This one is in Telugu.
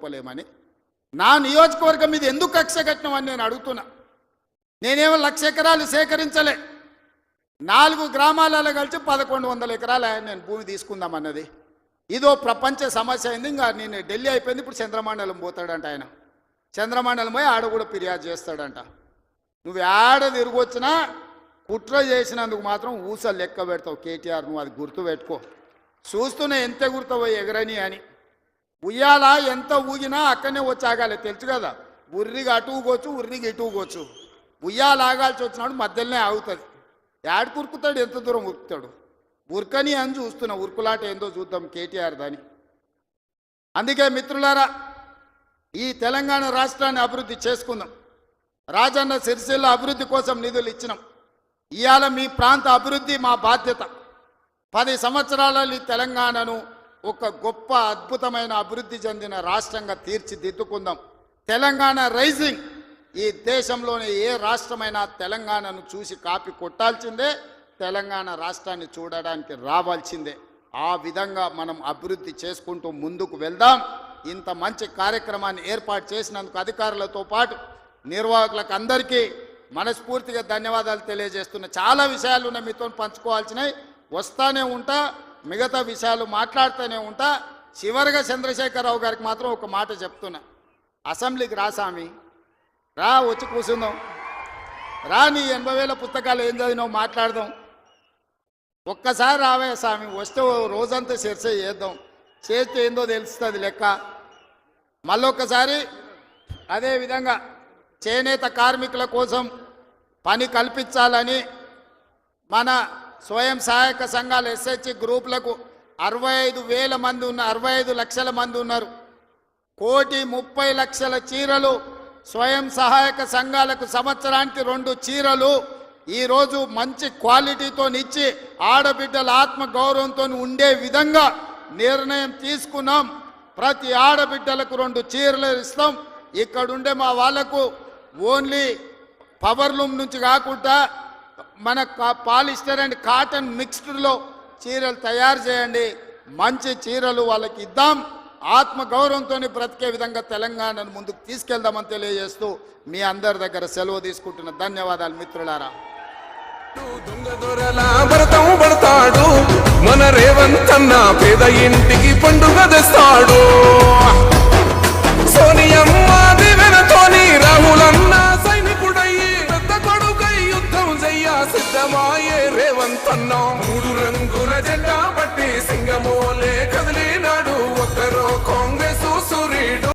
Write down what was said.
చెప్పలేమని. నా నియోజకవర్గం మీద ఎందుకు కక్ష కట్టినామని నేను అడుగుతున్నా. నేనేమో 1,00,000 ఎకరాలు సేకరించలే. 4 గ్రామాలలో కలిసి 1,100 ఎకరాలు నేను భూమి తీసుకుందామన్నది. ఇదో ప్రపంచ సమస్య అయింది. ఇంకా నేను ఢిల్లీ అయిపోయింది. ఇప్పుడు చంద్రమండలం పోతాడంట ఆయన. చంద్రమండలం పోయి ఆడ కూడా ఫిర్యాదు చేస్తాడంట. నువ్వు ఆడ తిరిగొచ్చినా కుట్ర చేసినందుకు మాత్రం ఊసలు లెక్క పెడతావు కేటీఆర్. నువ్వు అది గుర్తు పెట్టుకో. చూస్తూనే ఎంత గుర్తావో ఎగరని అని. ఉయ్యాల ఎంత ఊగినా అక్కడనే వచ్చి ఆగాలి, తెలుసు కదా. ఉర్రికి అటు ఊగొచ్చు, ఉర్రికి ఇటు ఊగొచ్చు. ఉయ్యాల ఆగాల్సి వచ్చినాడు మధ్యలోనే ఆగుతుంది. యాడ్ కురుకుతాడు, ఎంత దూరం ఉరుకుతాడు. ఉరకని అని చూస్తున్నా. ఉరుకులాట ఏందో చూద్దాం కేటీఆర్ దాని. అందుకే మిత్రులారా, ఈ తెలంగాణ రాష్ట్రాన్ని అభివృద్ధి చేసుకుందాం. రాజన్న సిరిసిల్ల అభివృద్ధి కోసం నిధులు ఇచ్చినాం. ఇవాళ మీ ప్రాంత అభివృద్ధి మా బాధ్యత. 10 సంవత్సరాలలో ఈ తెలంగాణను ఒక గొప్ప అద్భుతమైన అభివృద్ధి చెందిన రాష్ట్రంగా తీర్చిదిద్దుకుందాం. తెలంగాణ రైజింగ్. ఈ దేశంలోని ఏ రాష్ట్రమైనా తెలంగాణను చూసి కాపీ కొట్టాల్సిందే, తెలంగాణ రాష్ట్రాన్ని చూడడానికి రావాల్సిందే. ఆ విధంగా మనం అభివృద్ధి చేసుకుంటూ ముందుకు వెళ్దాం. ఇంత మంచి కార్యక్రమాన్ని ఏర్పాటు చేసినందుకు అధికారులతో పాటు నిర్వాహకులకు అందరికీ మనస్ఫూర్తిగా ధన్యవాదాలు తెలియజేస్తున్నా. చాలా విషయాలు ఉన్నాయి మీతో పంచుకోవాల్సినవి. వస్తానే ఉంటా, మిగతా విషయాలు మాట్లాడుతూనే ఉంటా. చివరిగా చంద్రశేఖరరావు గారికి మాత్రం ఒక మాట చెప్తున్నా. అసెంబ్లీకి రా స్వామి, రా, వచ్చి కూర్చుందాం. రా, నీ 80,000 పుస్తకాలు ఏం చదివినావు మాట్లాడదాం. ఒక్కసారి రావే స్వామి, వస్తే రోజంతా చర్చ చేద్దాం. చేస్తే ఏందో తెలుస్తుంది లెక్క. మళ్ళొక్కసారి అదేవిధంగా చేనేత కార్మికుల కోసం పని కల్పించాలని మన స్వయం సహాయక సంఘాల SHG గ్రూపులకు 65,000 మంది ఉన్న 65 లక్షల మంది ఉన్నారు. 1,30,00,000 చీరలు స్వయం సహాయక సంఘాలకు సంవత్సరానికి 2 చీరలు ఈరోజు మంచి క్వాలిటీతో ఇచ్చి ఆడబిడ్డల ఆత్మగౌరవంతో ఉండే విధంగా నిర్ణయం తీసుకున్నాం. ప్రతి ఆడబిడ్డలకు 2 చీరలు ఇస్తాం. ఇక్కడుండే మా వాళ్లకు ఓన్లీ పవర్లూమ్ నుంచి కాకుండా మన పాలిస్టర్ అండ్ కాటన్ మిక్స్డ్లో చీరలు తయారు చేయండి. మంచి చీరలు వాళ్ళకి ఇద్దాం. ఆత్మగౌరవంతో బ్రతికే విధంగా తెలంగాణను ముందుకు తీసుకెళ్దామని తెలియజేస్తూ మీ అందరి దగ్గర సెలవు తీసుకుంటున్న. ధన్యవాదాలు మిత్రులారా. మన రేవంత్ అన్న పేద ఇంటికి పండుగ తెస్తాడు.